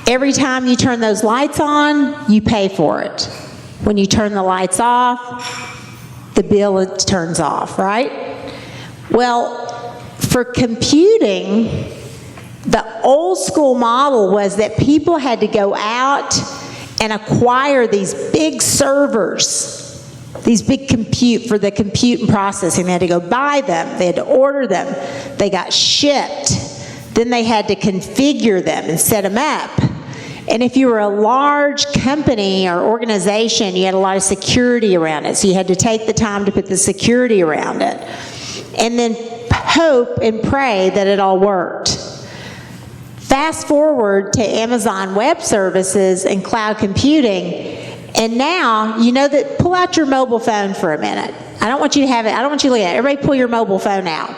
Every time you turn those lights on, you pay for it. When you turn the lights off, the bill turns off, right? Well, for computing, the old school model was that people had to go out and acquire these big servers, these big for the compute and processing. They had to go buy them, they had to order them, they got shipped, then they had to configure them and set them up. And if you were a large company or organization, you had a lot of security around it, so you had to take the time to put the security around it. And then hope and pray that it all worked. Fast forward to Amazon Web Services and cloud computing, and now, you know that, pull out your mobile phone for a minute. I don't want you to have it, I don't want you to look at it. Everybody pull your mobile phone out.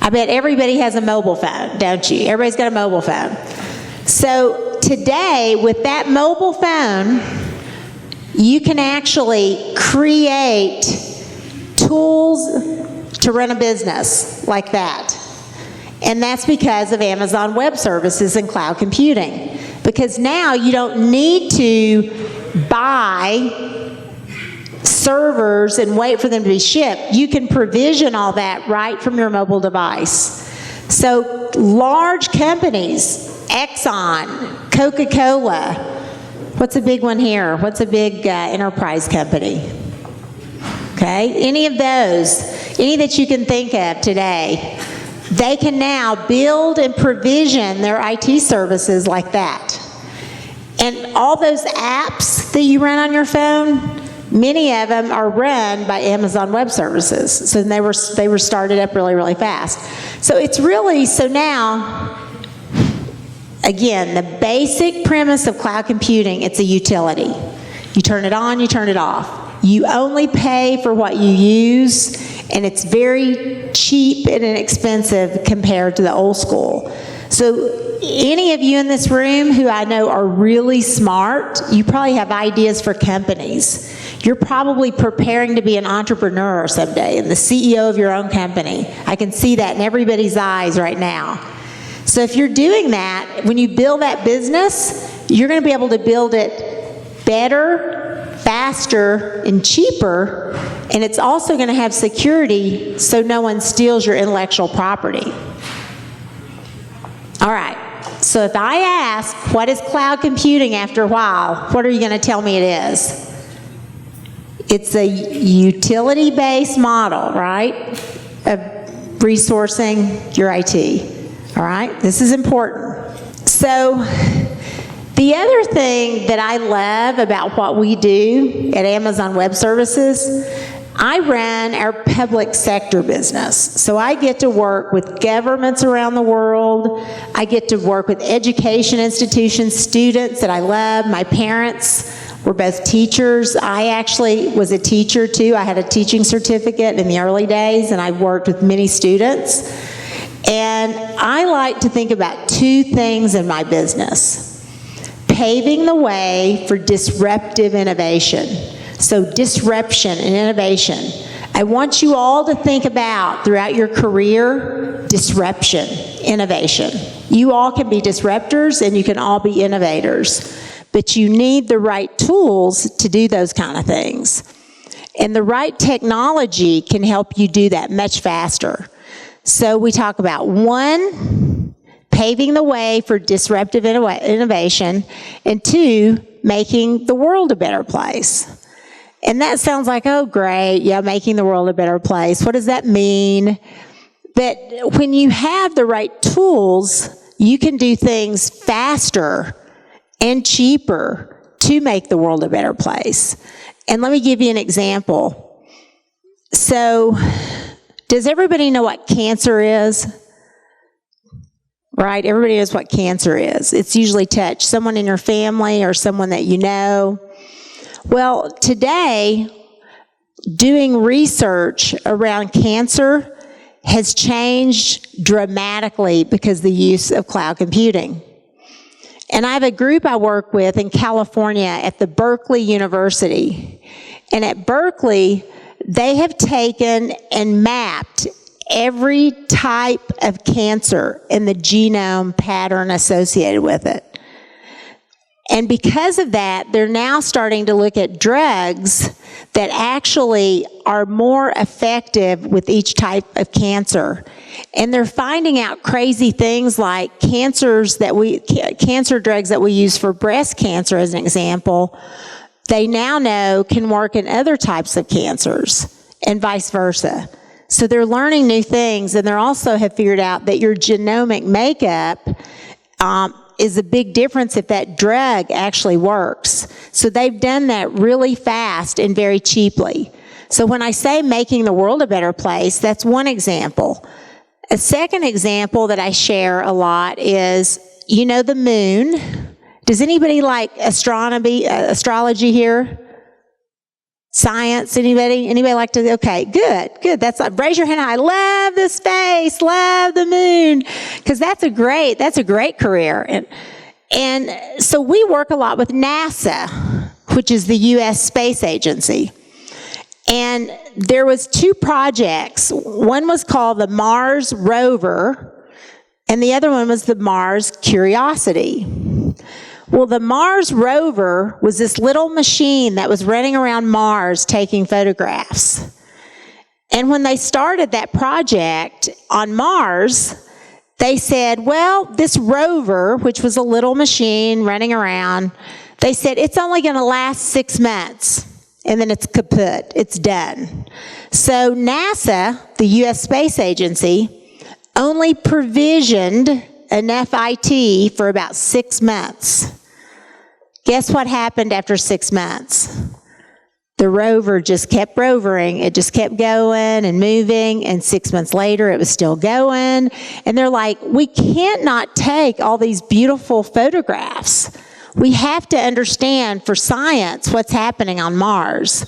I bet everybody has a mobile phone, don't you? Everybody's got a mobile phone. So today, with that mobile phone, you can actually create tools to run a business like that. And that's because of Amazon Web Services and cloud computing. Because now you don't need to buy servers and wait for them to be shipped. You can provision all that right from your mobile device. So large companies, Exxon, Coca-Cola, what's a big one here? What's a big enterprise company? Okay, any of those, any that you can think of today, they can now build and provision their IT services like that. And all those apps that you run on your phone, many of them are run by Amazon Web Services. So they were started up really, really fast. So it's really, so now, again, the basic premise of cloud computing, it's a utility. You turn it on, you turn it off. You only pay for what you use, and it's very cheap and inexpensive compared to the old school. So any of you in this room who I know are really smart, you probably have ideas for companies. You're probably preparing to be an entrepreneur someday and the CEO of your own company. I can see that in everybody's eyes right now. So if you're doing that, when you build that business, you're going to be able to build it better, faster, and cheaper, and it's also going to have security so no one steals your intellectual property. All right, so if I ask, what is cloud computing after a while, what are you going to tell me it is? It's a utility-based model, right, of resourcing your IT. All right, this is important. So the other thing that I love about what we do at Amazon Web Services, I run our public sector business. So I get to work with governments around the world. I get to work with education institutions, students that I love. My parents were both teachers. I actually was a teacher too. I had a teaching certificate in the early days, and I worked with many students. And I like to think about two things in my business: paving the way for disruptive innovation. So disruption and innovation. I want you all to think about, throughout your career, disruption, innovation. You all can be disruptors and you can all be innovators, but you need the right tools to do those kind of things. And the right technology can help you do that much faster. So we talk about, one, paving the way for disruptive innovation, and two, making the world a better place. And that sounds like, oh great, yeah, making the world a better place. What does that mean? But when you have the right tools, you can do things faster and cheaper to make the world a better place. And let me give you an example. So, does everybody know what cancer is? Right? Everybody knows what cancer is. It's usually touched someone in your family or someone that you know. Well, today, doing research around cancer has changed dramatically because of the use of cloud computing. And I have a group I work with in California at the Berkeley University. And at Berkeley, they have taken and mapped every type of cancer and the genome pattern associated with it. And because of that, they're now starting to look at drugs that actually are more effective with each type of cancer. And they're finding out crazy things like cancer drugs that we use for breast cancer, as an example, they now know can work in other types of cancers, and vice versa. So they're learning new things, and they also have figured out that your genomic makeup is a big difference if that drug actually works. So they've done that really fast and very cheaply. So when I say making the world a better place, that's one example. A second example that I share a lot is, you know, the moon. Does anybody like astrology here? Science, anybody? Anybody like to? Okay, good. That's like, raise your hand. I love the space, love the moon, because that's a great career. And so we work a lot with NASA, which is the U.S. Space Agency. And there was 2 projects. One was called the Mars Rover, and the other one was the Mars Curiosity. Well, the Mars rover was this little machine that was running around Mars taking photographs. And when they started that project on Mars, they said, well, this rover, which was a little machine running around, they said it's only going to last 6 months, and then it's kaput, it's done. So NASA, the U.S. Space Agency, only provisioned enough IT for about 6 months. Guess what happened after 6 months? The rover just kept rovering. It just kept going and moving, and 6 months later, it was still going. And they're like, we can't not take all these beautiful photographs. We have to understand for science what's happening on Mars.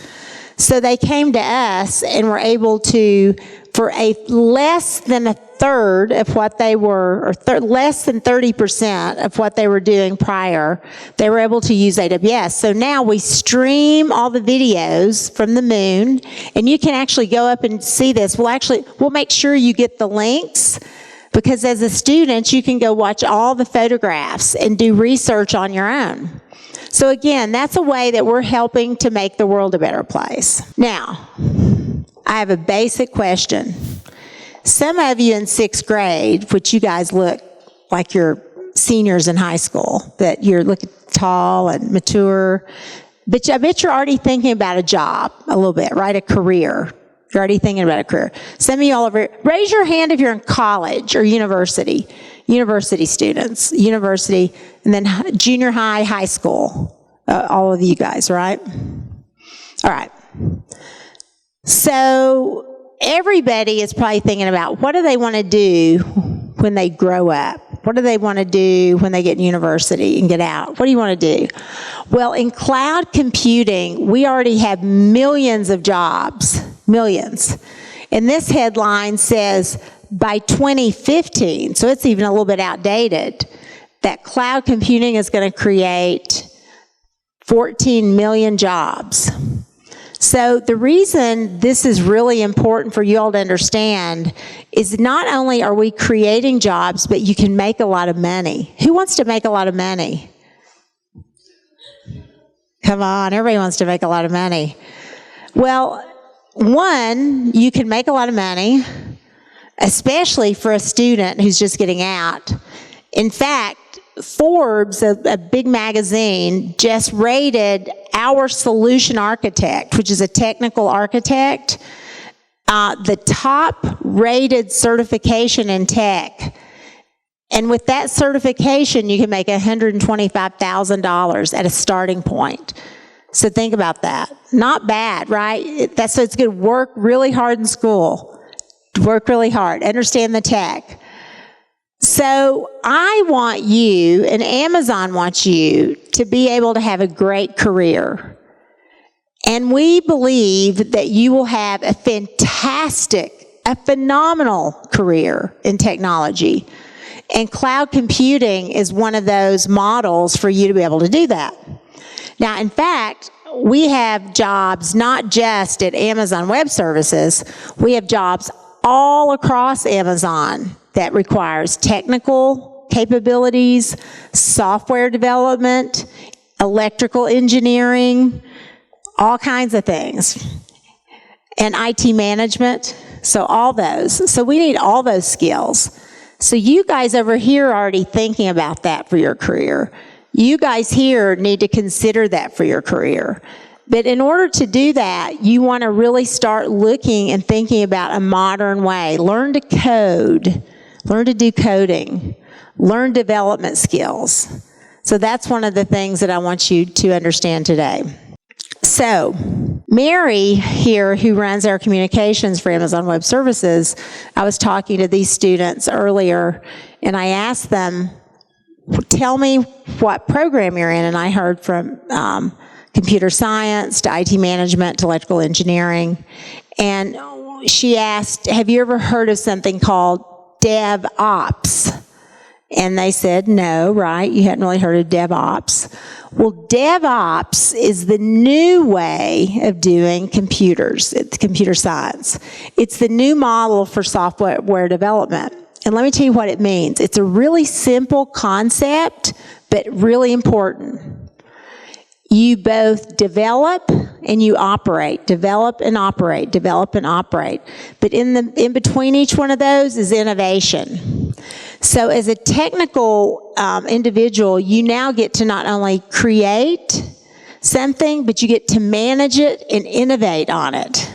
So they came to us and were able to, for a less than a third of what they were, or less than 30% of what they were doing prior, they were able to use AWS. So now we stream all the videos from the moon, and you can actually go up and see this. We'll make sure you get the links, because as a student, you can go watch all the photographs and do research on your own. So again, that's a way that we're helping to make the world a better place. Now, I have a basic question. Some of you in 6th grade, which you guys look like you're seniors in high school, that you're looking tall and mature, but I bet you're already thinking about a job a little bit, right? A career. You're already thinking about a career. Some of you all over, raise your hand if you're in college or university. University students, university, and then junior high, high school. All of you guys, right? All right. So everybody is probably thinking about, what do they want to do when they grow up? What do they want to do when they get in university and get out? What do you want to do? Well, in cloud computing, we already have millions of jobs, millions. And this headline says, by 2015, so it's even a little bit outdated, that cloud computing is going to create 14 million jobs. So the reason this is really important for you all to understand is not only are we creating jobs, but you can make a lot of money. Who wants to make a lot of money? Come on, everybody wants to make a lot of money. Well, one, you can make a lot of money, especially for a student who's just getting out. In fact, Forbes, a big magazine, just rated our solution architect, which is a technical architect, the top rated certification in tech. And with that certification, you can make $125,000 at a starting point. So think about that. Not bad, right? So it's good. Work really hard in school. Work really hard. Understand the tech. So I want you, and Amazon wants you, to be able to have a great career. And we believe that you will have a phenomenal career in technology. And cloud computing is one of those models for you to be able to do that. Now, in fact, we have jobs not just at Amazon Web Services. We have jobs all across Amazon that requires technical capabilities, software development, electrical engineering, all kinds of things, and IT management, so all those. So we need all those skills. So you guys over here are already thinking about that for your career. You guys here need to consider that for your career. But in order to do that, you want to really start looking and thinking about a modern way. Learn to code, learn to do coding, learn development skills. So that's one of the things that I want you to understand today. So, Mary here, who runs our communications for Amazon Web Services, I was talking to these students earlier, and I asked them, tell me what program you're in, and I heard from computer science to IT management to electrical engineering, and she asked, have you ever heard of something called DevOps? And they said, no, right? You hadn't really heard of DevOps. Well, DevOps is the new way of doing computers. It's computer science. It's the new model for software development. And let me tell you what it means. It's a really simple concept, but really important. You both develop and you operate. Develop and operate. Develop and operate. But in between each one of those is innovation. So as a technical individual, you now get to not only create something, but you get to manage it and innovate on it.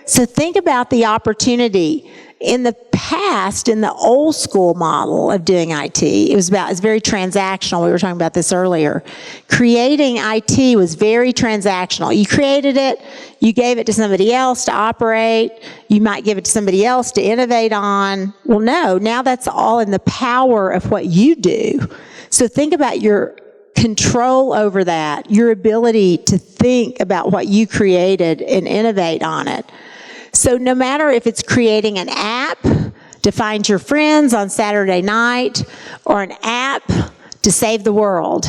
So think about the opportunity. In the past, in the old school model of doing IT, it's very transactional. We were talking about this earlier. Creating IT was very transactional. You created it, you gave it to somebody else to operate, you might give it to somebody else to innovate on. Well, no, now that's all in the power of what you do. So think about your control over that, your ability to think about what you created and innovate on it. So no matter if it's creating an app to find your friends on Saturday night, or an app to save the world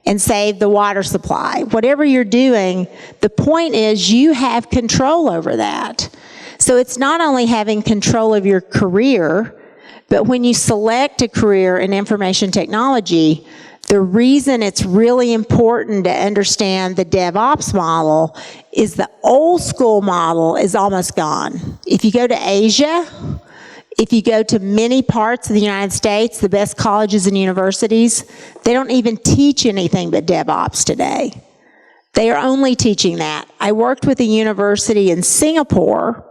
and save the water supply, whatever you're doing, the point is you have control over that. So it's not only having control of your career, but when you select a career in information technology, the reason it's really important to understand the DevOps model is the old school model is almost gone. If you go to Asia, if you go to many parts of the United States, the best colleges and universities, they don't even teach anything but DevOps today. They are only teaching that. I worked with a university in Singapore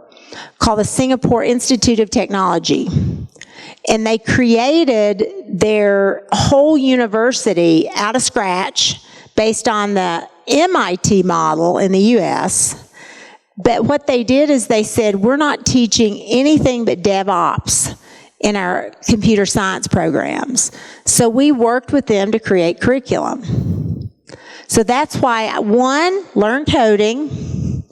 called the Singapore Institute of Technology. And they created their whole university out of scratch based on the MIT model in the US. But what they did is they said, we're not teaching anything but DevOps in our computer science programs. So we worked with them to create curriculum. So that's why, 1, learn coding,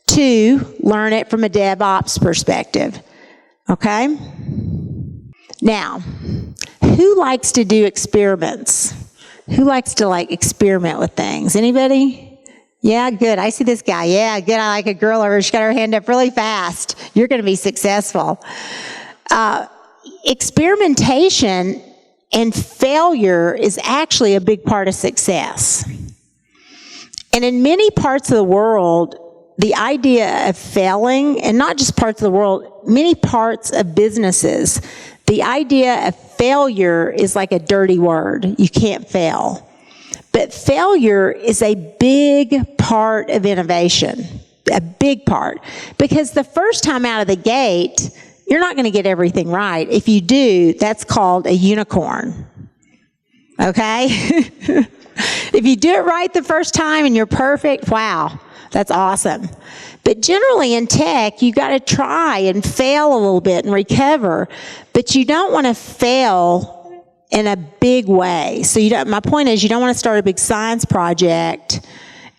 2, learn it from a DevOps perspective. Okay? Now, who likes to do experiments? Who likes to experiment with things? Anybody? Yeah, good. I see this guy. Yeah, good. I like a girl over. She got her hand up really fast. You're going to be successful. Experimentation and failure is actually a big part of success. And in many parts of the world, the idea of failing, and not just parts of the world, many parts of businesses, the idea of failure is like a dirty word. You can't fail. But failure is a big part of innovation, a big part. Because the first time out of the gate, you're not going to get everything right. If you do, that's called a unicorn. Okay? If you do it right the first time and you're perfect, wow, that's awesome. But generally in tech, you got to try and fail a little bit and recover. But you don't want to fail in a big way. So my point is, you don't want to start a big science project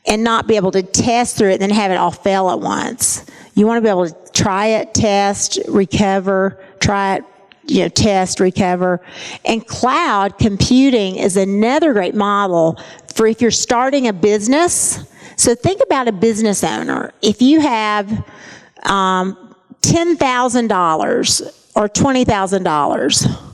and not be able to test through it and then have it all fail at once. You want to be able to try it, test, recover, try it, test, recover. And cloud computing is another great model for if you're starting a business. So think about a business owner. If you have $10,000 or $20,000,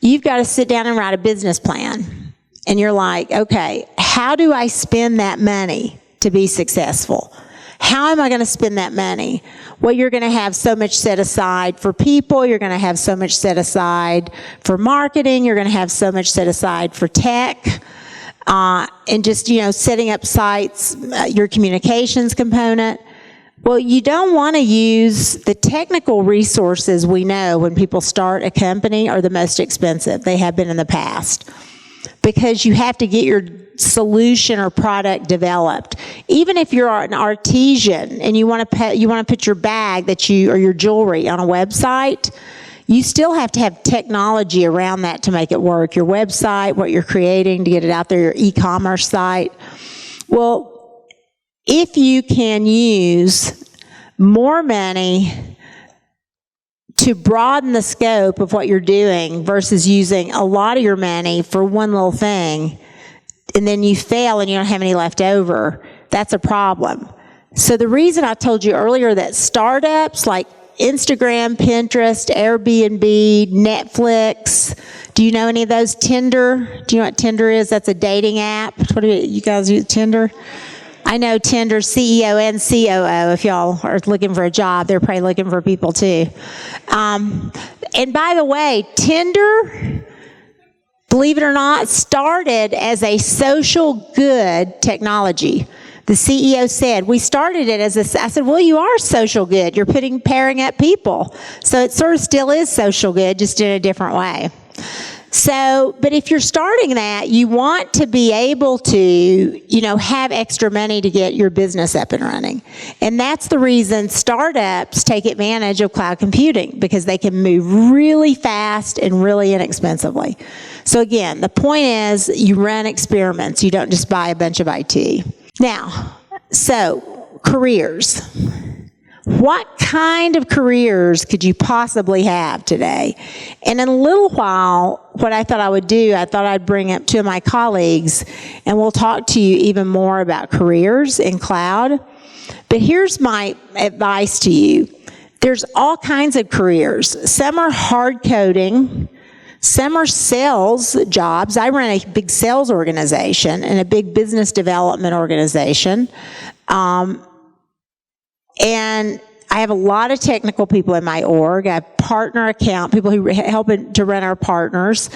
you've got to sit down and write a business plan. And you're like, okay, how do I spend that money to be successful? How am I going to spend that money? Well, you're going to have so much set aside for people. You're going to have so much set aside for marketing. You're going to have so much set aside for tech. And just, setting up sites, your communications component. Well, you don't want to use the technical resources we know when people start a company are the most expensive. They have been in the past. Because you have to get your solution or product developed. Even if you're an artisan and you want to put your bag or your jewelry on a website, you still have to have technology around that to make it work. Your website, what you're creating to get it out there, your e-commerce site. Well, if you can use more money to broaden the scope of what you're doing versus using a lot of your money for one little thing, and then you fail and you don't have any left over, that's a problem. So the reason I told you earlier that startups like Instagram, Pinterest, Airbnb, Netflix, do you know any of those? Tinder, do you know what Tinder is? That's a dating app. What do you guys use, Tinder? I know Tinder's CEO and COO. If y'all are looking for a job, they're probably looking for people too. And by the way, Tinder, believe it or not, started as a social good technology. The CEO said, we started it as I said, well, you are social good. You're pairing up people. So it sort of still is social good, just in a different way. So, but if you're starting that, you want to be able to, have extra money to get your business up and running. And that's the reason startups take advantage of cloud computing, because they can move really fast and really inexpensively. So again, the point is you run experiments. You don't just buy a bunch of IT. Now, so careers. What kind of careers could you possibly have today? And in a little while, what I thought I would do, I thought I'd bring up two of my colleagues, and we'll talk to you even more about careers in cloud. But here's my advice to you. There's all kinds of careers. Some are hard coding. Some are sales jobs. I run a big sales organization and a big business development organization. And I have a lot of technical people in my org. I have partner account, people who help to run our partners.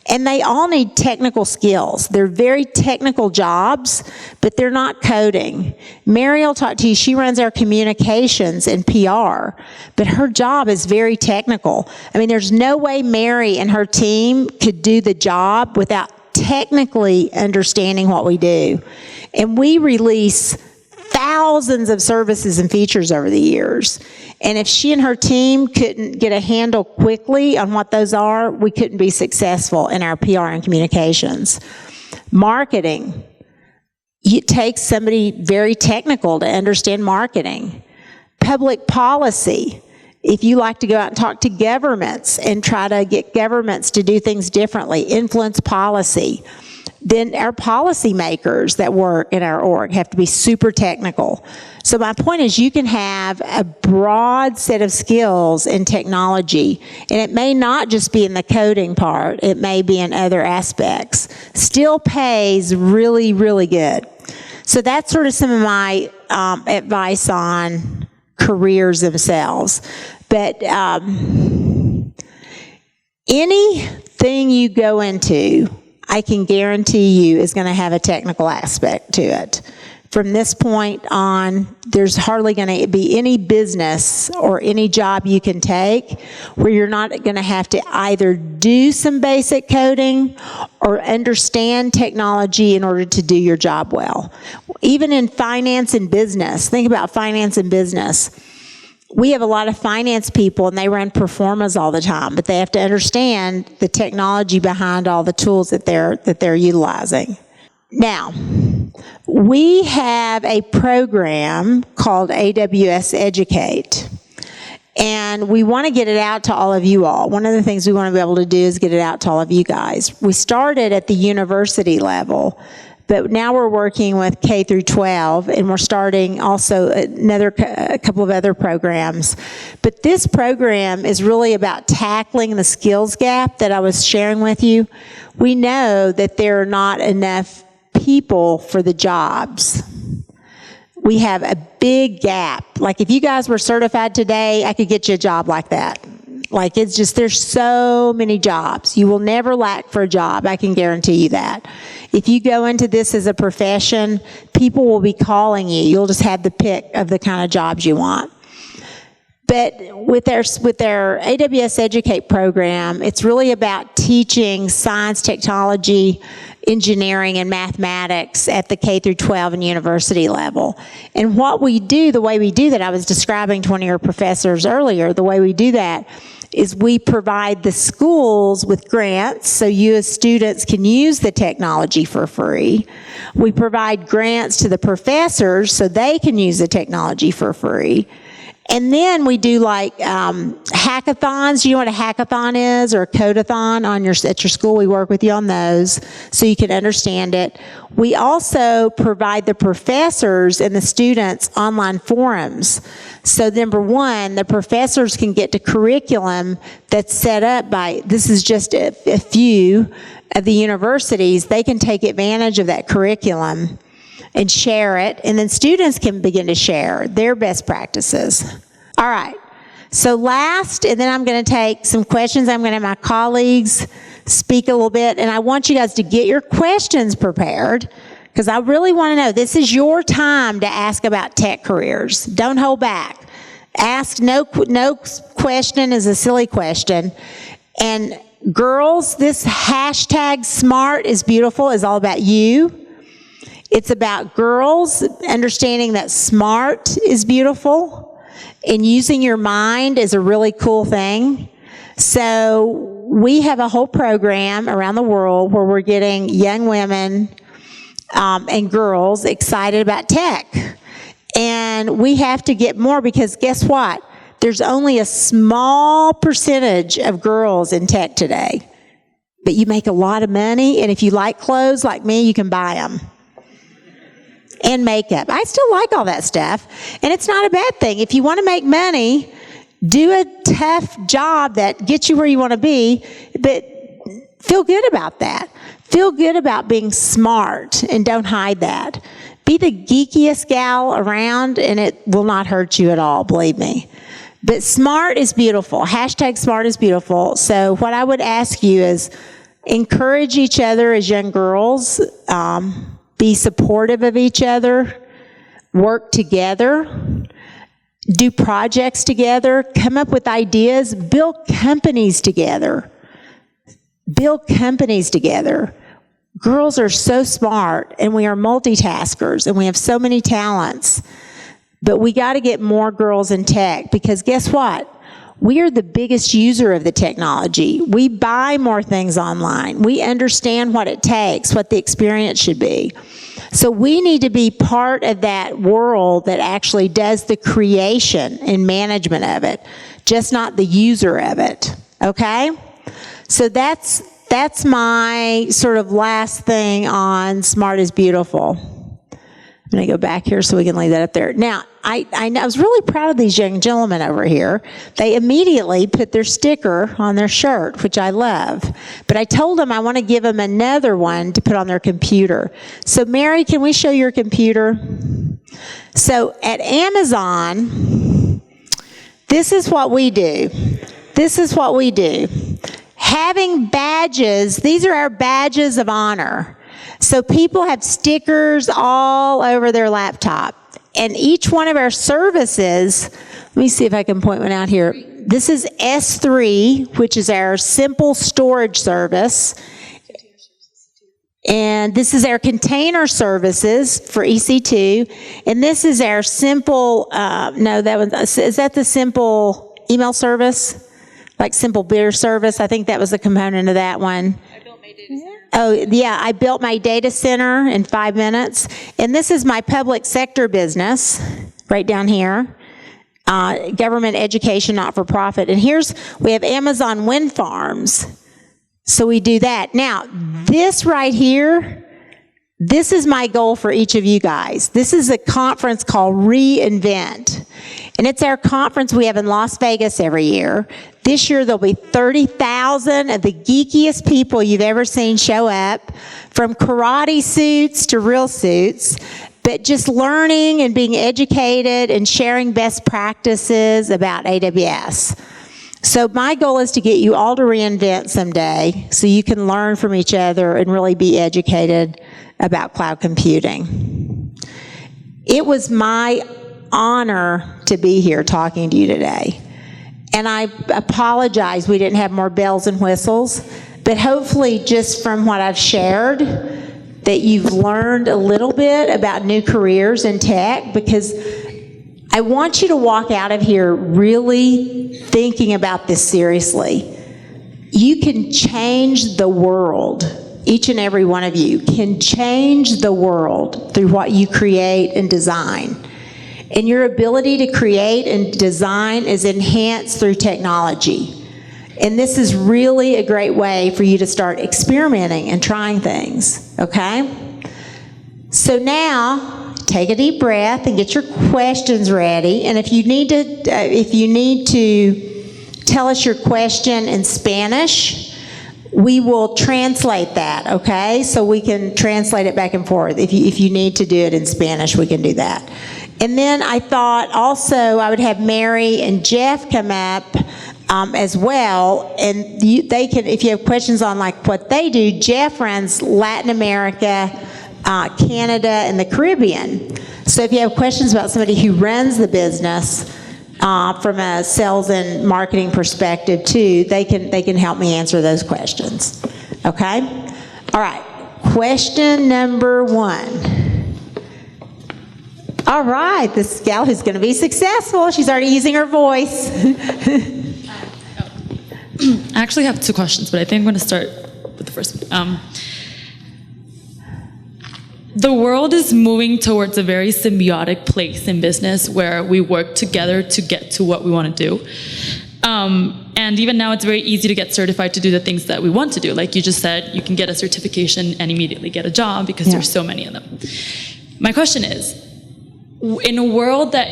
And they all need technical skills. They're very technical jobs, but they're not coding. Mary will talk to you. She runs our communications and PR, but her job is very technical. I mean, there's no way Mary and her team could do the job without technically understanding what we do. And we release thousands of services and features over the years. And if she and her team couldn't get a handle quickly on what those are, we couldn't be successful in our PR and communications. Marketing. It takes somebody very technical to understand marketing. Public policy. If you like to go out and talk to governments and try to get governments to do things differently, influence policy. Then our policymakers that work in our org have to be super technical. So my point is you can have a broad set of skills in technology, and it may not just be in the coding part, it may be in other aspects. Still pays really, really good. So that's sort of some of my advice on careers themselves. But anything you go into, I can guarantee you is going to have a technical aspect to it. From this point on, there's hardly going to be any business or any job you can take where you're not going to have to either do some basic coding or understand technology in order to do your job well. Even in finance and business, think about finance and business. We have a lot of finance people, and they run performas all the time, but they have to understand the technology behind all the tools that they're utilizing. Now, we have a program called AWS Educate, and we want to get it out to all of you all. One of the things we want to be able to do is get it out to all of you guys. We started at the university level, but now we're working with K through 12, and we're starting also a couple of other programs. But this program is really about tackling the skills gap that I was sharing with you. We know that there are not enough people for the jobs. We have a big gap. Like if you guys were certified today, I could get you a job like that. Like it's just, there's so many jobs. You will never lack for a job, I can guarantee you that. If you go into this as a profession, people will be calling you. You'll just have the pick of the kind of jobs you want. But with their AWS Educate program, it's really about teaching science, technology, engineering, and mathematics at the K through 12 and university level. And what we do, the way we do that, I was describing to one of your professors earlier, the way we do that is we provide the schools with grants so you as students can use the technology for free. We provide grants to the professors so they can use the technology for free. And then we do like hackathons. Do you know what a hackathon is, or a codathon at your school? We work with you on those so you can understand it. We also provide the professors and the students online forums. So number one, the professors can get to curriculum that's set up by, this is just a few of the universities. They can take advantage of that curriculum and share it, and then students can begin to share their best practices. All right, so last, and then I'm going to take some questions. I'm going to have my colleagues speak a little bit, and I want you guys to get your questions prepared, because I really want to know, this is your time to ask about tech careers. Don't hold back. Ask, no question is a silly question. And girls, this hashtag smart is beautiful is all about you. It's about girls understanding that smart is beautiful and using your mind is a really cool thing. So we have a whole program around the world where we're getting young women and girls excited about tech. And we have to get more, because guess what? There's only a small percentage of girls in tech today. But you make a lot of money, and if you like clothes like me, you can buy them. And makeup. I still like all that stuff. And it's not a bad thing. If you want to make money, do a tough job that gets you where you want to be, but feel good about that. Feel good about being smart, and don't hide that. Be the geekiest gal around, and it will not hurt you at all, believe me. But smart is beautiful. Hashtag smart is beautiful. So what I would ask you is encourage each other as young girls. Be supportive of each other, work together, do projects together, come up with ideas, build companies together. Build companies together. Girls are so smart, and we are multitaskers, and we have so many talents. But we got to get more girls in tech, because guess what? We are the biggest user of the technology. We buy more things online. We understand what it takes, what the experience should be. So we need to be part of that world that actually does the creation and management of it, just not the user of it, okay? So that's my sort of last thing on Smart is Beautiful. I'm going to go back here so we can leave that up there. Now, I was really proud of these young gentlemen over here. They immediately put their sticker on their shirt, which I love. But I told them I want to give them another one to put on their computer. So, Mary, can we show your computer? So, at Amazon, this is what we do. This is what we do. Having badges, these are our badges of honor. So people have stickers all over their laptop. And each one of our services, let me see if I can point one out here. This is S3, which is our simple storage service. And this is our container services for EC2. And this is our simple, is that the simple email service? Like simple beer service? I think that was the component of that one. Oh, yeah, I built my data center in 5 minutes. And this is my public sector business, right down here. Government, education, not-for-profit. And we have Amazon wind farms. So we do that. Now, this right here, this is my goal for each of you guys. This is a conference called reInvent. And it's our conference we have in Las Vegas every year. This year there'll be 30,000 of the geekiest people you've ever seen show up, from karate suits to real suits, but just learning and being educated and sharing best practices about AWS. So my goal is to get you all to reInvent someday so you can learn from each other and really be educated about cloud computing. It was my honor to be here talking to you today. And I apologize we didn't have more bells and whistles, but hopefully just from what I've shared, that you've learned a little bit about new careers in tech, because I want you to walk out of here really thinking about this seriously. You can change the world. Each and every one of you can change the world through what you create and design. And your ability to create and design is enhanced through technology. And this is really a great way for you to start experimenting and trying things, okay? So now, take a deep breath and get your questions ready. And if you need to tell us your question in Spanish, we will translate that, okay? So we can translate it back and forth. If you need to do it in Spanish, we can do that. And then I thought also I would have Mary and Jeff come up as well, and they can, if you have questions on like what they do. Jeff runs Latin America, Canada, and the Caribbean. So if you have questions about somebody who runs the business from a sales and marketing perspective too, they can help me answer those questions. Okay? All right. Question number 1. All right, this gal who's going to be successful. She's already using her voice. I actually have 2 questions, but I think I'm going to start with the first one. The world is moving towards a very symbiotic place in business where we work together to get to what we want to do. And even now, it's very easy to get certified to do the things that we want to do. Like you just said, you can get a certification and immediately get a job because there's so many of them. My question is, in a world that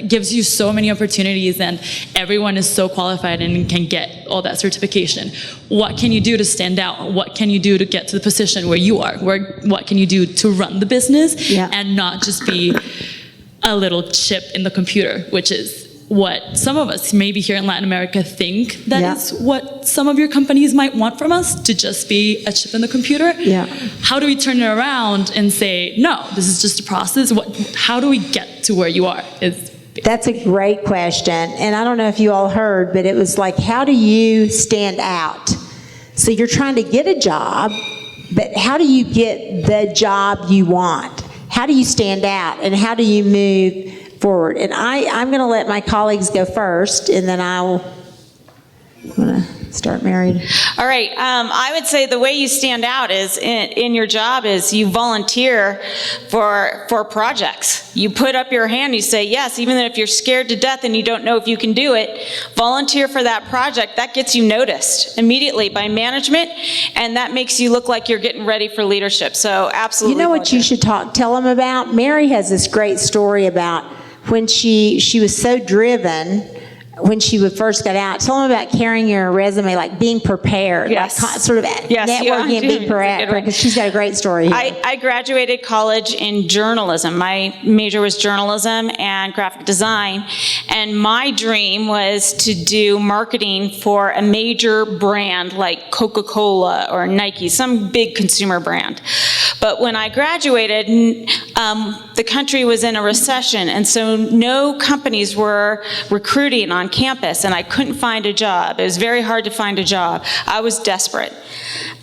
gives you so many opportunities and everyone is so qualified and can get all that certification, what can you do to stand out? What can you do to get to the position where you are? What can you do to run the business and not just be a little chip in the computer, which is what some of us maybe here in Latin America think that is what some of your companies might want from us, to just be a chip in the computer. How do we turn it around and say, no, this is just a process? How do we get to where you are? That's a great question. And I don't know if you all heard, but it was like, how do you stand out? So you're trying to get a job, but how do you get the job you want? How do you stand out? And how do you move forward? And I'm going to let my colleagues go first, and then I'm going to start, Mary. All right. I would say the way you stand out is in your job is you volunteer for projects. You put up your hand, you say yes, even if you're scared to death and you don't know if you can do it, volunteer for that project. That gets you noticed immediately by management, and that makes you look like you're getting ready for leadership. So absolutely. You know what you should tell them about? Mary has this great story about when she was so driven when she would first got out. Tell them about carrying your resume, like being prepared, like sort of networking and being prepared, because she's got a great story here. I graduated college in journalism. My major was journalism and graphic design, and my dream was to do marketing for a major brand like Coca-Cola or Nike, some big consumer brand. But when I graduated, the country was in a recession, and so no companies were recruiting on campus, and I couldn't find a job. It was very hard to find a job. I was desperate.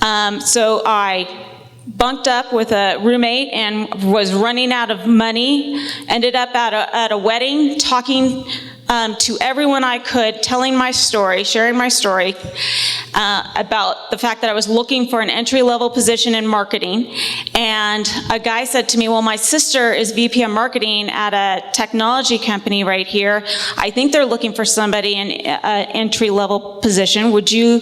So I bunked up with a roommate and was running out of money, ended up at a wedding, talking to everyone I could, telling my story, sharing my story about the fact that I was looking for an entry-level position in marketing. And a guy said to me, well, my sister is VP of marketing at a technology company right here. I think they're looking for somebody in an entry-level position. Would you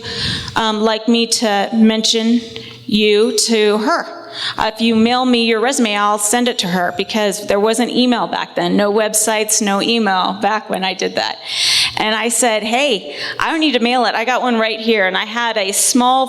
like me to mention you to her? if you mail me your resume, I'll send it to her, because there wasn't email back then. No websites, no email back when I did that. And I said, hey, I don't need to mail it. I got one right here. And I had a small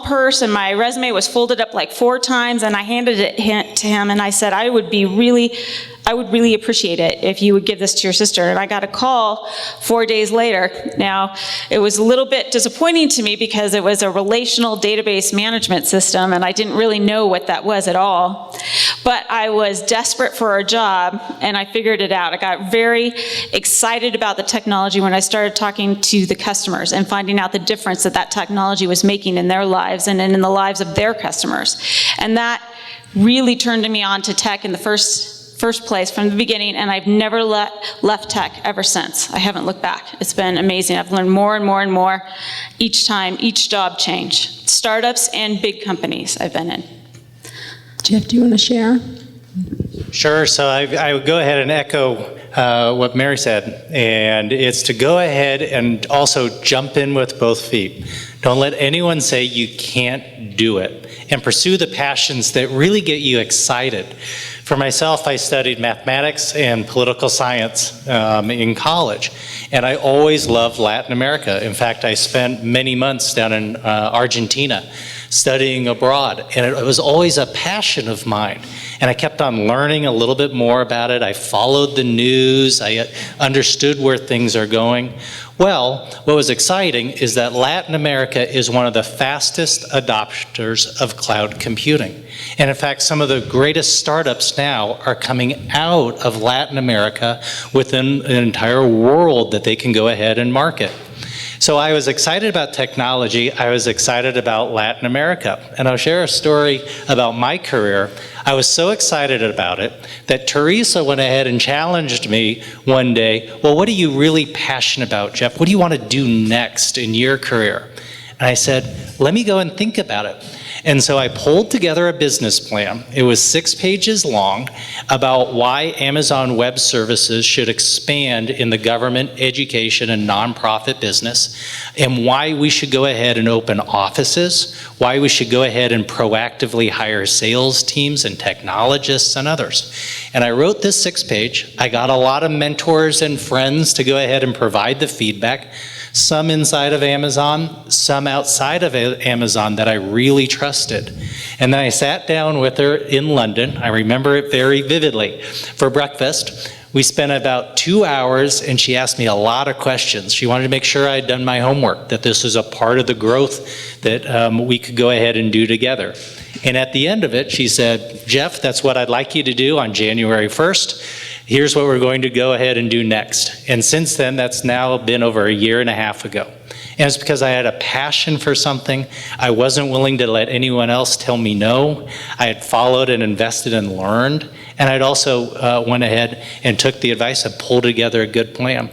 purse, and my resume was folded up like 4 times, and I handed it to him, and I said, I would really appreciate it if you would give this to your sister. And I got a call 4 days later. Now, it was a little bit disappointing to me because it was a relational database management system, and I didn't really know what that was at all. But I was desperate for a job, and I figured it out. I got very excited about the technology when I started talking to the customers and finding out the difference that technology was making in their lives and in the lives of their customers. And that really turned me on to tech in the first place from the beginning, and I've never left tech ever since. I haven't looked back. It's been amazing. I've learned more and more and more each time, each job change. Startups and big companies I've been in. Jeff, do you want to share? Sure. So I would go ahead and echo what Mary said, and it's to go ahead and also jump in with both feet. Don't let anyone say you can't do it, and pursue the passions that really get you excited. For myself, I studied mathematics and political science in college, and I always loved Latin America. In fact, I spent many months down in Argentina studying abroad, and it was always a passion of mine. And I kept on learning a little bit more about it. I followed the news. I understood where things are going. Well, what was exciting is that Latin America is one of the fastest adopters of cloud computing. And in fact, some of the greatest startups now are coming out of Latin America within an entire world that they can go ahead and market. So I was excited about technology. I was excited about Latin America. And I'll share a story about my career. I was so excited about it that Teresa went ahead and challenged me one day, well, what are you really passionate about, Jeff? What do you want to do next in your career? And I said, let me go and think about it. And so I pulled together a business plan. It was 6 pages long about why Amazon Web Services should expand in the government, education, and nonprofit business, and why we should go ahead and open offices, why we should go ahead and proactively hire sales teams and technologists and others. And I wrote this 6-page. I got a lot of mentors and friends to go ahead and provide the feedback. Some inside of Amazon, some outside of Amazon that I really trusted. And then I sat down with her in London, I remember it very vividly, for breakfast. We spent about 2 hours, and she asked me a lot of questions. She wanted to make sure I had done my homework, that this was a part of the growth that we could go ahead and do together. And at the end of it, she said, Jeff, that's what I'd like you to do on January 1st. Here's what we're going to go ahead and do next. And since then, that's now been over 1.5 years ago. And it's because I had a passion for something. I wasn't willing to let anyone else tell me no. I had followed and invested and learned. And I'd also went ahead and took the advice and pulled together a good plan.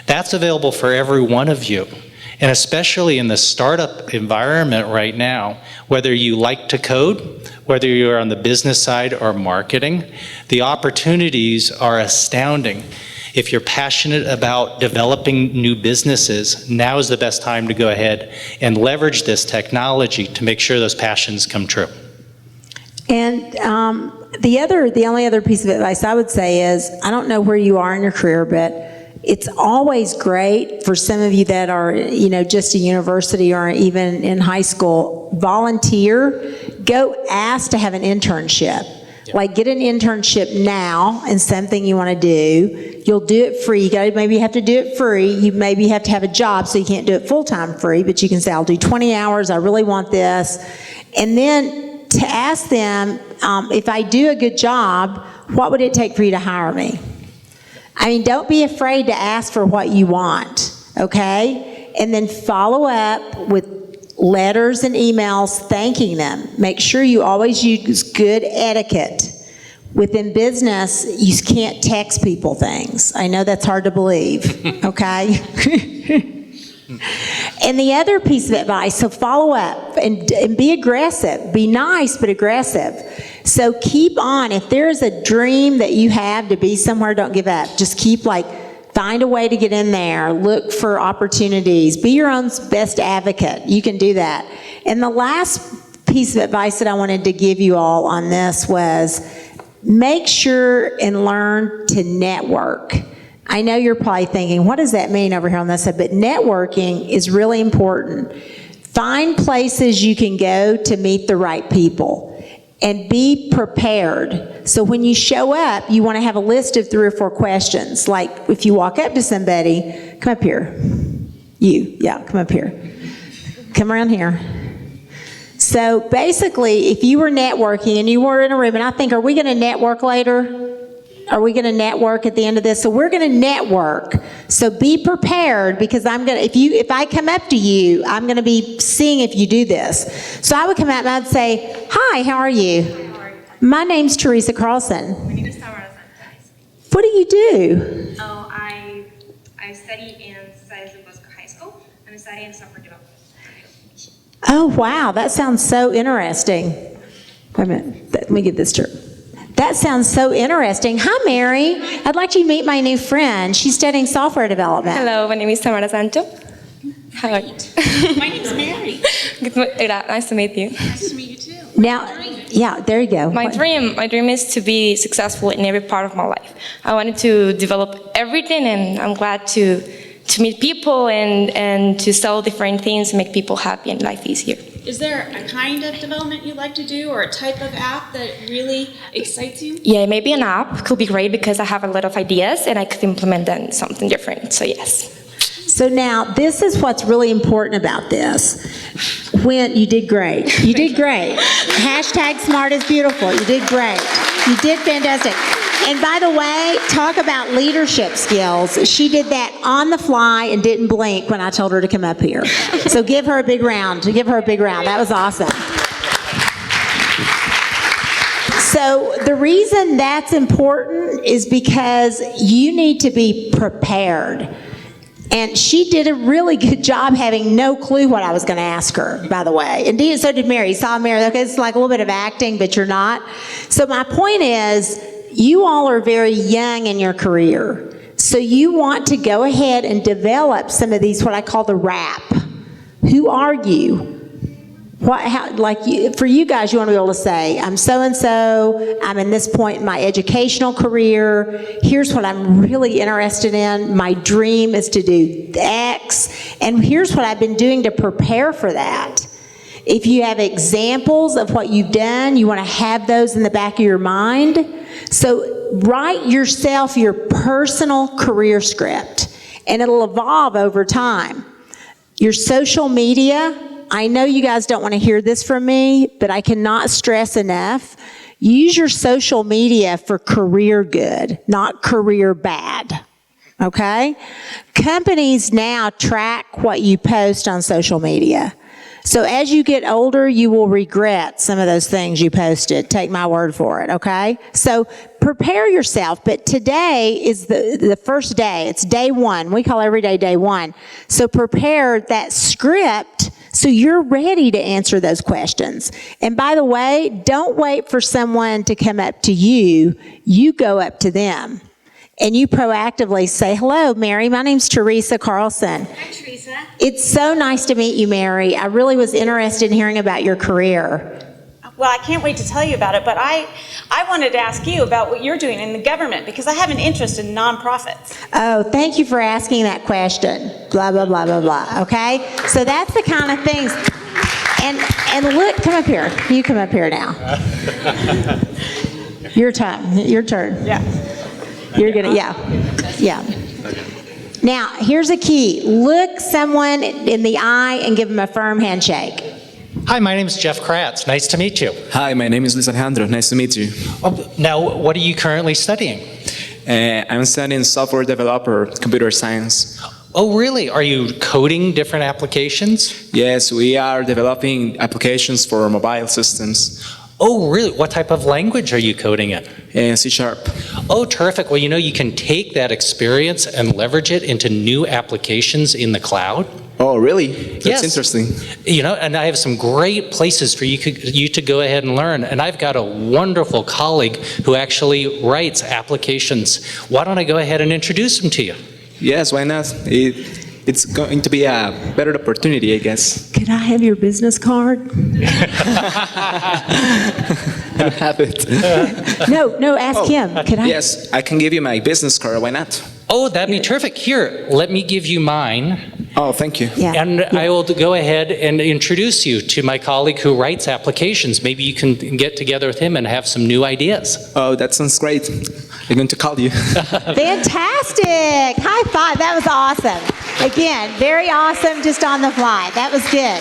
That's available for every one of you. And especially in the startup environment right now, whether you like to code, whether you're on the business side or marketing, the opportunities are astounding. If you're passionate about developing new businesses, now is the best time to go ahead and leverage this technology to make sure those passions come true. And the only other piece of advice I would say is, I don't know where you are in your career, but it's always great for some of you that are, just a university or even in high school, volunteer, go ask to have an internship. Yeah. Like, get an internship now in something you want to do. You'll do it free. Maybe you have to do it free. You maybe have to have a job, so you can't do it full-time free, but you can say, I'll do 20 hours, I really want this. And then to ask them, if I do a good job, what would it take for you to hire me? I mean, don't be afraid to ask for what you want, okay? And then follow up with letters and emails thanking them. Make sure you always use good etiquette. Within business, you can't text people things. I know that's hard to believe, okay? And the other piece of advice, so follow up and be aggressive. Be nice, but aggressive. So keep on. If there's a dream that you have to be somewhere, don't give up. Just find a way to get in there. Look for opportunities. Be your own best advocate. You can do that. And the last piece of advice that I wanted to give you all on this was make sure and learn to network. I know you're probably thinking, what does that mean over here on this side? But networking is really important. Find places you can go to meet the right people. And be prepared. So when you show up, you want to have a list of 3 or 4 questions. Like if you walk up to somebody, come up here. Come up here. Come around here. So basically, if you were networking and you were in a room, and I think, are we going to network later? Are we going to network at the end of this? So we're going to network. So be prepared, because I'm going to, if I come up to you, I'm going to be seeing if you do this. So I would come out and I'd say, hi, how are you? How are you? My name's Teresa Carlson. My name is Tamara Sanchez. What do you do? Oh, I study in San Bosco High School. I'm studying software development. Oh, wow, that sounds so interesting. Wait a minute, let me get this straight. That sounds so interesting. Hi, Mary. I'd like you to meet my new friend. She's studying software development. Hello, my name is Tamara Sancho. How are you? My name is Mary. Nice to meet you. Nice to meet you too. Now, yeah, there you go. My dream is to be successful in every part of my life. I wanted to develop everything, and I'm glad to meet people and to sell different things and make people happy and life easier. Is there a kind of development you like to do or a type of app that really excites you? Yeah, maybe an app could be great because I have a lot of ideas and I could implement them in something different. So yes. So now, this is what's really important about this. When you did great. You did great. Hashtag smart is beautiful. You did great. You did fantastic. And by the way, talk about leadership skills. She did that on the fly and didn't blink when I told her to come up here. So give her a big round. Give her a big round. That was awesome. So the reason that's important is because you need to be prepared. And she did a really good job having no clue what I was going to ask her, by the way. Indeed, so did Mary. You saw Mary. Okay, it's like a little bit of acting, but you're not. So my point is, you all are very young in your career. So you want to go ahead and develop some of these, what I call the wrap. Who are you? For you guys, you want to be able to say, I'm so-and-so, I'm in this point in my educational career, here's what I'm really interested in, my dream is to do X, and here's what I've been doing to prepare for that. If you have examples of what you've done, you want to have those in the back of your mind. So write yourself your personal career script, and it'll evolve over time. Your social media, I know you guys don't want to hear this from me, but I cannot stress enough, use your social media for career good, not career bad, okay? Companies now track what you post on social media. So as you get older, you will regret some of those things you posted. Take my word for it, okay? So prepare yourself, but today is the first day. It's day one. We call every day day one. So prepare that script so you're ready to answer those questions. And by the way, don't wait for someone to come up to you. You go up to them. And you proactively say, hello, Mary, my name's Teresa Carlson. Hi, Teresa. It's so nice to meet you, Mary. I really was interested in hearing about your career. Well, I can't wait to tell you about it, but I wanted to ask you about what you're doing in the government because I have an interest in nonprofits. Oh, thank you for asking that question. Blah, blah, blah, blah, blah, okay? So that's the kind of things. And look, come up here. You come up here now. Your time. Your turn. Yeah. You're gonna, yeah. Now, here's a key. Look someone in the eye and give them a firm handshake. Hi, my name is Jeff Kratz. Nice to meet you. Hi, my name is Luis Alejandro. Nice to meet you. Now, what are you currently studying? I'm studying software developer, computer science. Oh, really? Are you coding different applications? Yes, we are developing applications for mobile systems. Oh, really? What type of language are you coding in? C#. Oh, terrific. Well, you can take that experience and leverage it into new applications in the cloud. Oh, really? That's Yes. interesting. And I have some great places for you to go ahead and learn. And I've got a wonderful colleague who actually writes applications. Why don't I go ahead and introduce him to you? Yes, why not? it's going to be a better opportunity, I guess. Could I have your business card? I don't have it. No, ask him. Could I? Yes, I can give you my business card. Why not? Oh, that'd be terrific. Here, let me give you mine. Oh, thank you. Yeah. And I will go ahead and introduce you to my colleague who writes applications. Maybe you can get together with him and have some new ideas. Oh, that sounds great. I'm going to call you. Fantastic. High five. That was awesome. Again, very awesome, just on the fly. That was good.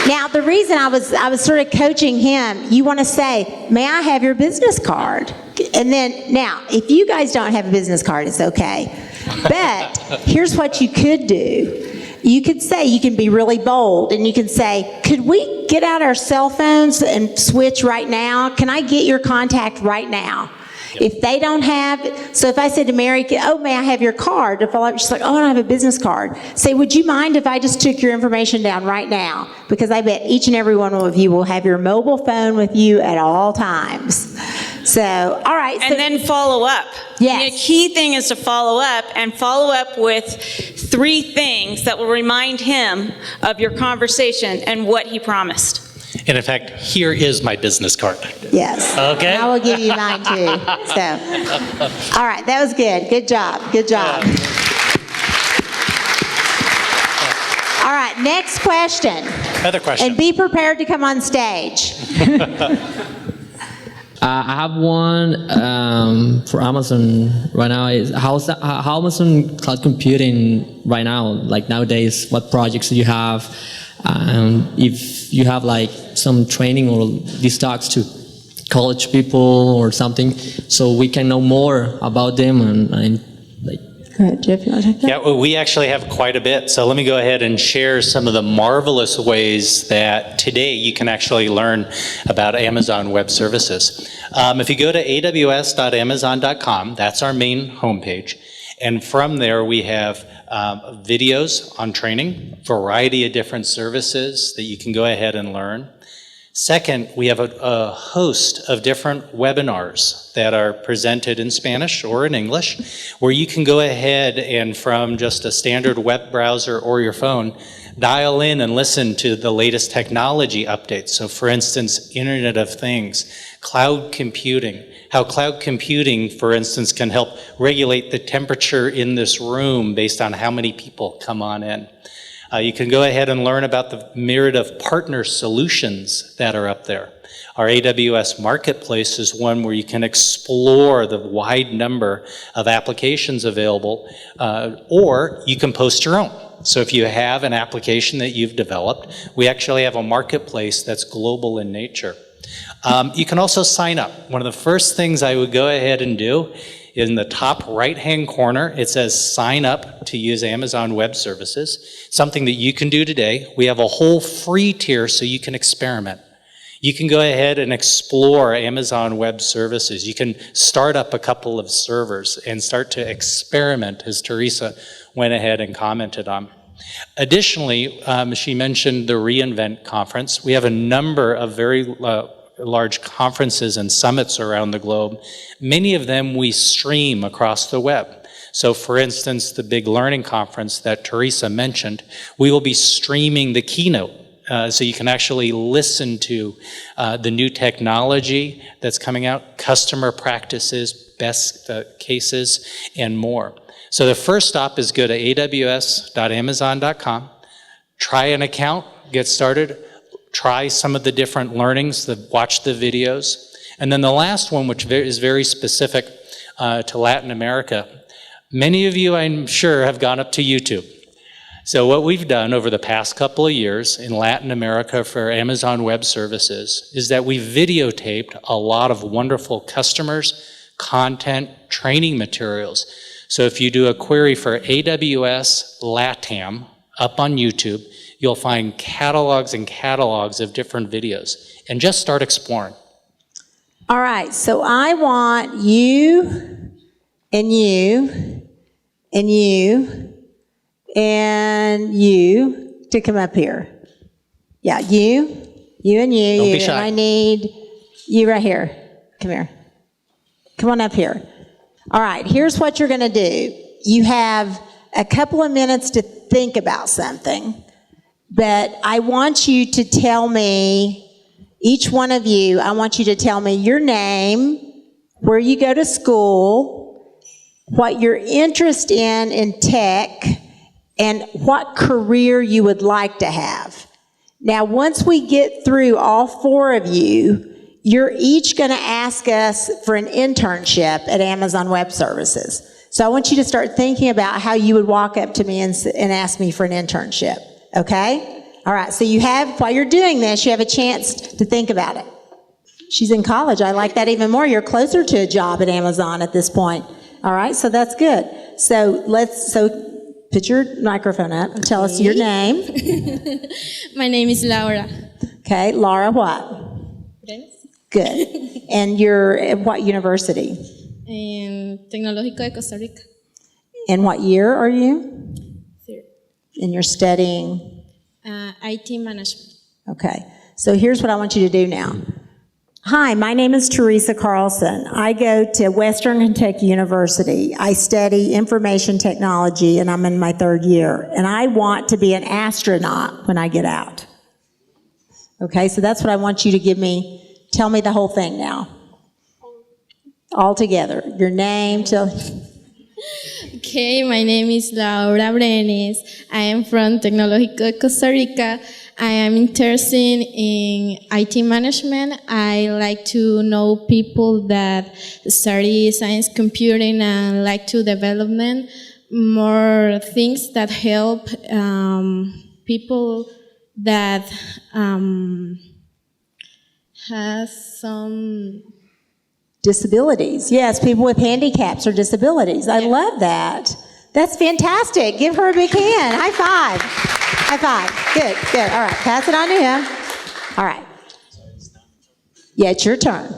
Now, the reason I was sort of coaching him, you want to say, may I have your business card? And then, now, if you guys don't have a business card, it's okay. But here's what you could do. You could say, you can be really bold, and you can say, could we get out our cell phones and switch right now? Can I get your contact right now? If they don't have, so if I said to Mary, oh, may I have your card? To follow up, she's like, oh, I don't have a business card. Say, would you mind if I just took your information down right now? Because I bet each and every one of you will have your mobile phone with you at all times. So, all right. And then follow up. Yes. The key thing is to follow up with 3 things that will remind him of your conversation and what he promised. And in fact, here is my business card. Yes. Okay. And I will give you mine too. So, all right, that was good. Good job. Good job. All right, next question. Another question. And be prepared to come on stage. I have one for Amazon right now. Is how Amazon cloud computing right now? Like nowadays, what projects do you have? If you have like some training or these talks to college people or something, so we can know more about them and like. Go ahead, Jeff, you want to take that? Yeah, well, we actually have quite a bit. So let me go ahead and share some of the marvelous ways that today you can actually learn about Amazon Web Services. If you go to aws.amazon.com, that's our main homepage. And from there, we have videos on training, variety of different services that you can go ahead and learn. Second, we have a host of different webinars that are presented in Spanish or in English, where you can go ahead and from just a standard web browser or your phone, dial in and listen to the latest technology updates. So for instance, Internet of Things, cloud computing, how cloud computing, for instance, can help regulate the temperature in this room based on how many people come on in. You can go ahead and learn about the myriad of partner solutions that are up there. Our AWS Marketplace is one where you can explore the wide number of applications available, or you can post your own. So if you have an application that you've developed, we actually have a marketplace that's global in nature. You can also sign up. One of the first things I would go ahead and do, in the top right-hand corner, it says sign up to use Amazon Web Services, something that you can do today. We have a whole free tier so you can experiment. You can go ahead and explore Amazon Web Services. You can start up a couple of servers and start to experiment, as Teresa went ahead and commented on. Additionally, she mentioned the reInvent conference. We have a number of very large conferences and summits around the globe. Many of them we stream across the web. So for instance, the big learning conference that Teresa mentioned, we will be streaming the keynote. So you can actually listen to the new technology that's coming out, customer practices, best cases, and more. So the first stop is go to aws.amazon.com, try an account, get started, try some of the different learnings, watch the videos. And then the last one, which is very specific to Latin America, many of you, I'm sure, have gone up to YouTube. So what we've done over the past couple of years in Latin America for Amazon Web Services is that we've videotaped a lot of wonderful customers, content, training materials. So if you do a query for AWS LATAM up on YouTube, you'll find catalogs and catalogs of different videos, and just start exploring. All right, so I want you and you and you and you to come up here. Yeah, you and you. Don't you. be shy. And I need you right here. Come here. Come on up here. All right, here's what you're going to do. You have a couple of minutes to think about something, but I want you to tell me, each one of you, I want you to tell me your name, where you go to school, what your interest in tech, and what career you would like to have. Now, once we get through all four of you, you're each going to ask us for an internship at Amazon Web Services. So I want you to start thinking about how you would walk up to me and ask me for an internship, okay? All right, so you have, while you're doing this, you have a chance to think about it. She's in college. I like that even more. You're closer to a job at Amazon at this point. All right, so that's good. So put your microphone up and tell us your name. My name is Laura. Okay, Laura what? Good. And you're at what university? Tecnológico de Costa Rica. And what year are you? Third. And you're studying? IT management. Okay. So here's what I want you to do now. Hi, my name is Teresa Carlson. I go to Western Kentucky University. I study information technology, and I'm in my third year. And I want to be an astronaut when I get out. Okay, so that's what I want you to give me. Tell me the whole thing now. All together. Your name. Okay, my name is Laura Brenes. I am from Tecnológico de Costa Rica. I am interested in IT management. I like to know people that study science computing and like to development more things that help people that has some disabilities. Yes, people with handicaps or disabilities. I love that. That's fantastic. Give her a big hand. High five. High five. Good, good. All right, pass it on to him. All right. Yeah, it's your turn.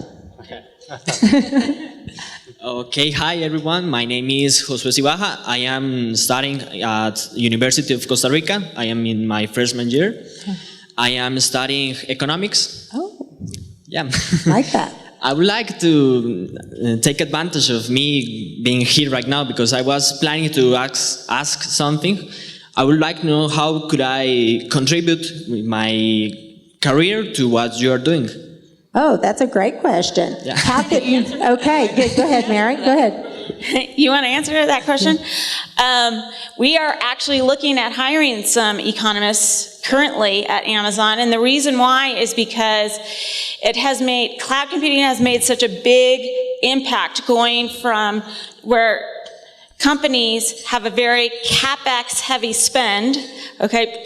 Okay, hi everyone. My name is Josué Cibaja. I am studying at University of Costa Rica. I am in my freshman year. I am studying economics. Oh. Yeah. Like that. I would like to take advantage of me being here right now because I was planning to ask something. I would like to know how could I contribute with my career to what you are doing. Oh, that's a great question. Yeah. How could you? Okay, good. Go ahead, Mary. Go ahead. You want to answer that question? We are actually looking at hiring some economists currently at Amazon, and the reason why is because cloud computing has made such a big impact going from where companies have a very CapEx heavy spend, okay,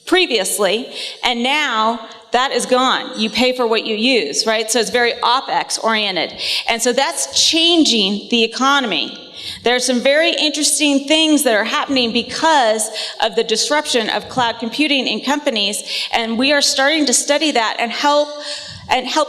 previously, and now that is gone. You pay for what you use, right? So it's very OpEx oriented. And so that's changing the economy. There are some very interesting things that are happening because of the disruption of cloud computing in companies, and we are starting to study that and help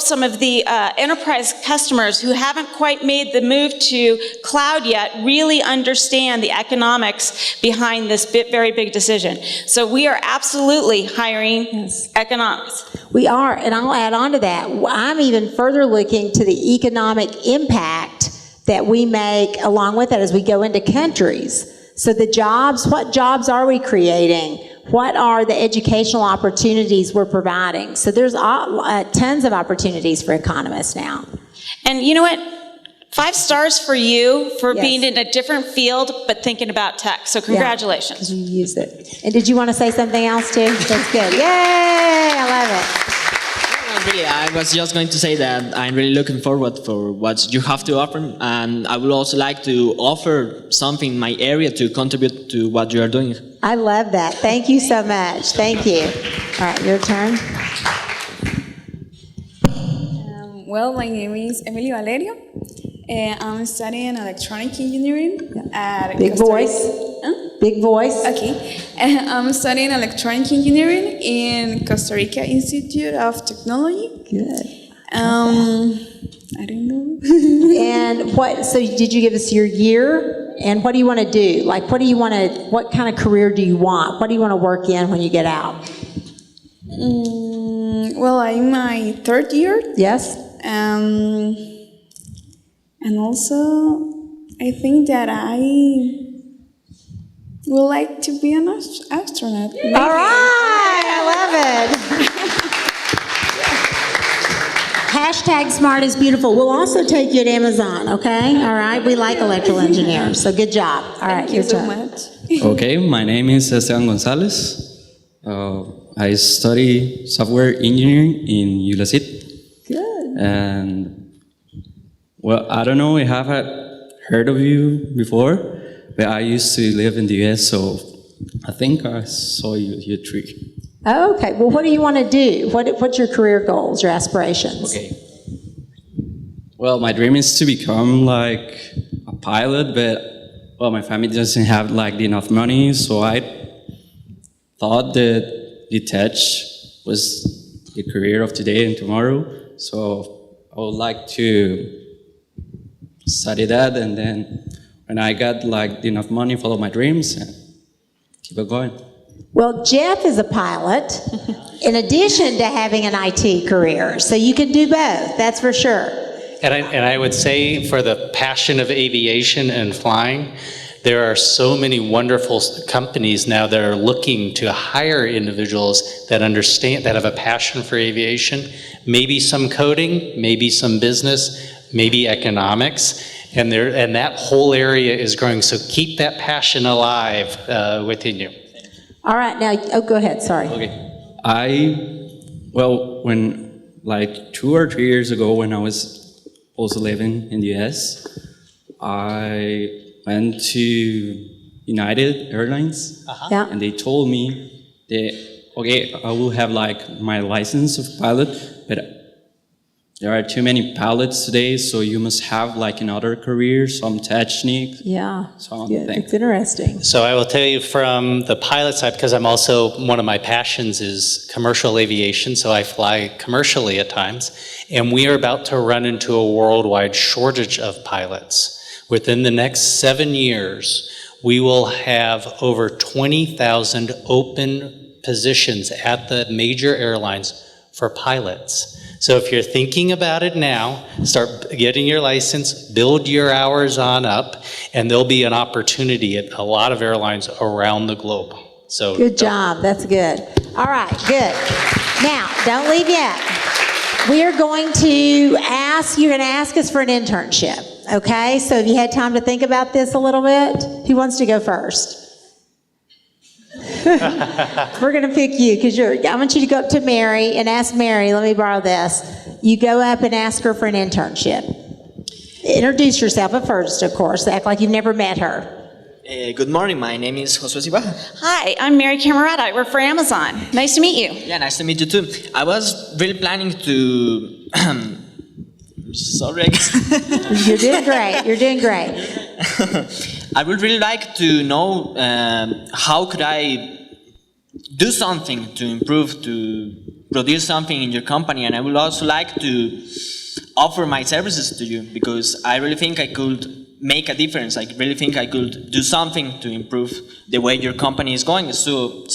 some of the enterprise customers who haven't quite made the move to cloud yet really understand the economics behind this very big decision. So we are absolutely hiring economics. We are, and I'll add on to that. I'm even further looking to the economic impact that we make along with it as we go into countries. So the jobs, what jobs are we creating? What are the educational opportunities we're providing? So there's tons of opportunities for economists now. And you know what? 5 stars for you for being in a different field, but thinking about tech. So congratulations. Because you use it. And did you want to say something else too? That's good. Yay! I love it. Really, I was just going to say that I'm really looking forward for what you have to offer, and I would also like to offer something in my area to contribute to what you are doing. I love that. Thank you so much. Thank you. All right, your turn. Well, my name is Emily Valerio. I'm studying electronic engineering at Big Costa voice. Huh? Big voice. Okay. I'm studying electronic engineering in Costa Rica Institute of Technology. Good. I don't know. And so did you give us your year? And what do you want to do? Like, what kind of career do you want? What do you want to work in when you get out? Well, I'm in my third year. Yes. And also, I think that would like to be an astronaut. Maybe. All right, I love it. Hashtag smart is beautiful. We'll also take you to Amazon, okay? All right, we like electrical engineers, so good job. All right, Thank you your so turn. much. Okay, my name is Esteban Gonzalez. I study software engineering in ULACIT. Good. And, well, I don't know if I have heard of you before, but I used to live in the US, so I think I saw your tree. Oh, okay, well, what do you want to do? What's your career goals, your aspirations? Okay. Well, my dream is to become like a pilot, but, well, my family doesn't have like enough money, so I thought that the tech was the career of today and tomorrow, so I would like to study that, and then when I got like enough money, follow my dreams and keep it going. Well, Jeff is a pilot in addition to having an IT career, so you can do both, that's for sure. And I would say for the passion of aviation and flying, there are so many wonderful companies now that are looking to hire individuals that understand, that have a passion for aviation, maybe some coding, maybe some business, maybe economics, and that whole area is growing. So keep that passion alive within you. All right, now, go ahead, sorry. Okay. When like 2 or 3 years ago, when I was also living in the US, I went to United Airlines, Yeah. and they told me that, okay, I will have like my license of pilot, but there are too many pilots today, so you must have like another career, some technique. Yeah, some good. thing. It's interesting. So I will tell you from the pilot side, because I'm also, one of my passions is commercial aviation, so I fly commercially at times, and we are about to run into a worldwide shortage of pilots. Within the next 7 years, we will have over 20,000 open positions at the major airlines for pilots. So if you're thinking about it now, start getting your license, build your hours on up, and there'll be an opportunity at a lot of airlines around the globe. So Good job, that's good. All right, good. Now, don't leave yet. We are going to ask, you're going to ask us for an internship, okay? So have you had time to think about this a little bit? Who wants to go first? We're going to pick you because I want you to go up to Mary and ask Mary, let me borrow this. You go up and ask her for an internship. Introduce yourself at first, of course. Act like you've never met her. Good morning, my name is Josue Sibaja. Hi, I'm Mary Camerata. I work for Amazon. Nice to meet you. Yeah, nice to meet you too. I was really planning to... Sorry. You're doing great. You're doing great. I would really like to know how could I do something to improve, to produce something in your company, and I would also like to offer my services to you because I really think I could make a difference. I really think I could do something to improve the way your company is going. So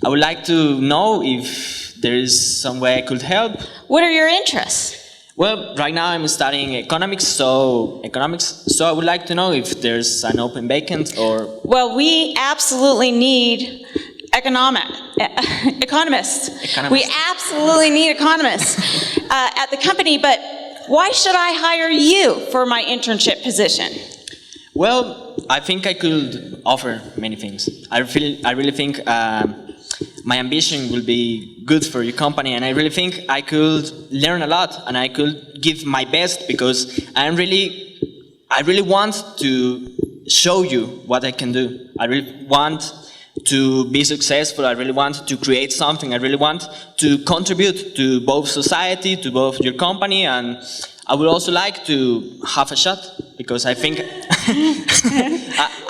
I would like to know if there is some way I could help. What are your interests? Well, right now I'm studying economics, so I would like to know if there's an open vacant or... Well, we absolutely need economists. We absolutely need economists at the company, but why should I hire you for my internship position? Well, I think I could offer many things. I really think my ambition will be good for your company, and I really think I could learn a lot, and I could give my best because I really want to show you what I can do. I really want to be successful. I really want to create something. I really want to contribute to both society, to both your company, and I would also like to have a shot because I think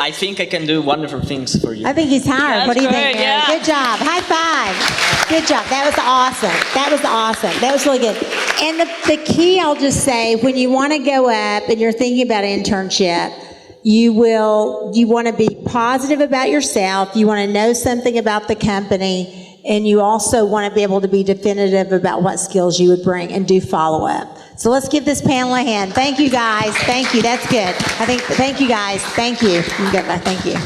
I think I can do wonderful things for you. I think he's hired. What do you think, Mary? Yeah. Good job. High five. Good job. That was awesome. That was awesome. That was really good. And the key, I'll just say, when you want to go up and you're thinking about an internship, you want to be positive about yourself. You want to know something about the company. And you also want to be able to be definitive about what skills you would bring and do follow-up. So let's give this panel a hand. Thank you, guys. Thank you. That's good. Thank you, guys. Thank you. You can get back. Thank you.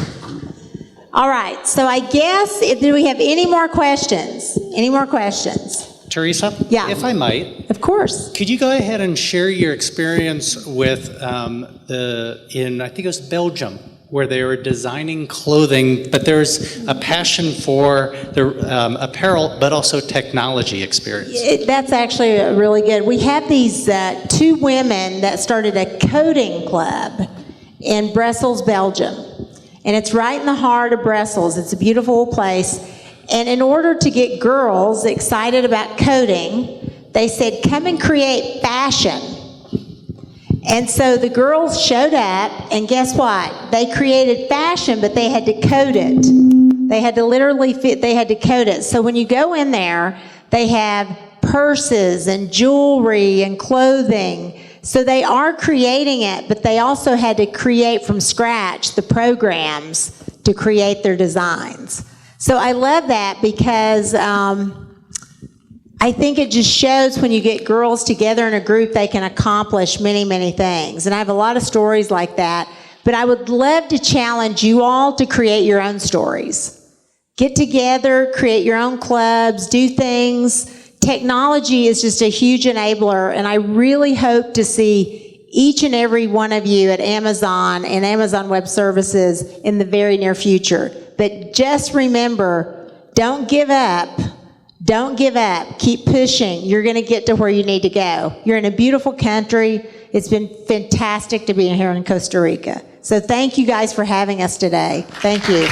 All right, so I guess, do we have any more questions? Any more questions? Teresa? Yeah. If I might. Of course. Could you go ahead and share your experience with in, I think it was Belgium, where they were designing clothing, but there's a passion for the apparel, but also technology experience. That's actually really good. We have these two women that started a coding club in Brussels, Belgium. And it's right in the heart of Brussels. It's a beautiful place. And in order to get girls excited about coding, they said, come and create fashion. And so the girls showed up, and guess what? They created fashion, but they had to code it. They had to literally they had to code it. So when you go in there, they have purses and jewelry and clothing. So they are creating it, but they also had to create from scratch the programs to create their designs. So I love that because I think it just shows when you get girls together in a group, they can accomplish many, many things. And I have a lot of stories like that, but I would love to challenge you all to create your own stories. Get together, create your own clubs, do things. Technology is just a huge enabler, and I really hope to see each and every one of you at Amazon and Amazon Web Services in the very near future. But just remember, don't give up. Don't give up. Keep pushing. You're going to get to where you need to go. You're in a beautiful country. It's been fantastic to be here in Costa Rica. So thank you guys for having us today. Thank you.